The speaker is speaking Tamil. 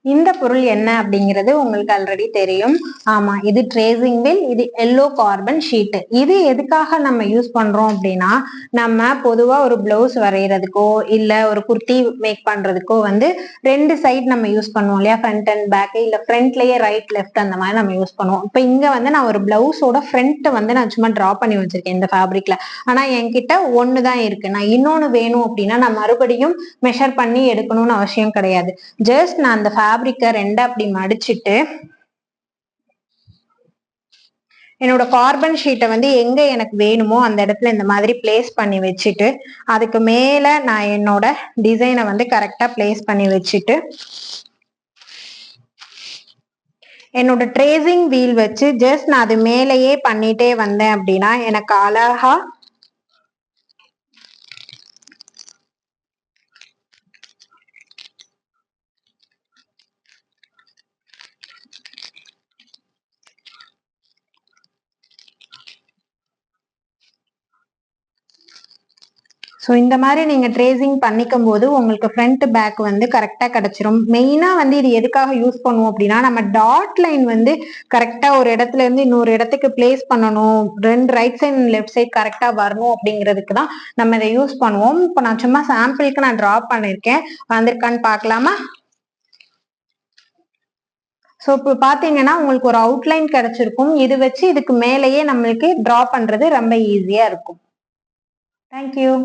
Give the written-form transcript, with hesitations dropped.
இந்த பொருள் என்ன அப்படிங்கிறது உங்களுக்கு ஆல்ரெடி தெரியும். ஆமா, இது ட்ரேசிங் வீல், இது எல்லோ கார்பன் ஷீட். இது எதுக்காக நம்ம யூஸ் பண்றோம் அப்படின்னா, நம்ம பொதுவா ஒரு பிளவுஸ் வரைகிறதுக்கோ இல்ல ஒரு குர்த்தி மேக் பண்றதுக்கோ வந்து 2 சைட் நம்ம யூஸ் பண்ணுவோம் இல்லையா, ஃப்ரண்ட் அண்ட் பேக், இல்ல ஃப்ரண்ட்லயே ரைட் லெஃப்ட் அந்த மாதிரி நம்ம யூஸ் பண்ணுவோம். இப்ப இங்க வந்து நான் ஒரு பிளவுஸோட ஃப்ரண்ட் வந்து நான் சும்மா டிரா பண்ணி வச்சிருக்கேன் இந்த ஃபேப்ரிக்ல. ஆனா என்கிட்ட ஒண்ணுதான் இருக்கு, நான் இன்னொன்னு வேணும் அப்படின்னா நான் மறுபடியும் மெஷர் பண்ணி எடுக்கணும்னு அவசியம் கிடையாது. ஜஸ்ட் நான் அந்த ஃபேப்ரிக்கை ரெண்டா அப்படி மடிச்சிட்டு என்னோட கார்பன் ஷீட்டை வந்து எங்க எனக்கு வேணுமோ அந்த இடத்துல இந்த மாதிரி பிளேஸ் பண்ணி வச்சுட்டு அதுக்கு மேல நான் என்னோட டிசைனை வந்து கரெக்டா பிளேஸ் பண்ணி வச்சுட்டு என்னோட ட்ரேசிங் வீல் வச்சு ஜஸ்ட் நான் அது மேலேயே பண்ணிட்டே வந்தேன் அப்படின்னா எனக்கு அழகா ஸோ இந்த மாதிரி நீங்க ட்ரேசிங் பண்ணிக்கும் போது உங்களுக்கு ஃப்ரண்ட் பேக் வந்து கரெக்டா கிடைச்சிரும். மெயினா வந்து இது எதுக்காக யூஸ் பண்ணுவோம் அப்படின்னா, நம்ம டாட் லைன் வந்து கரெக்டா ஒரு இடத்துல இருந்து இன்னொரு இடத்துக்கு பிளேஸ் பண்ணணும், 2 right side and left side கரெக்டா வரணும் அப்படிங்கிறதுக்கு தான் நம்ம இதை யூஸ் பண்ணுவோம். இப்போ நான் சும்மா சாம்பிளுக்கு நான் டிரா பண்ணிருக்கேன், வந்திருக்கான்னு பார்க்கலாமா? ஸோ இப்போ பாத்தீங்கன்னா உங்களுக்கு ஒரு அவுட்லைன் கிடைச்சிருக்கும். இது வச்சு இதுக்கு மேலேயே நம்மளுக்கு டிரா பண்றது ரொம்ப ஈஸியா இருக்கும். தேங்க்யூ.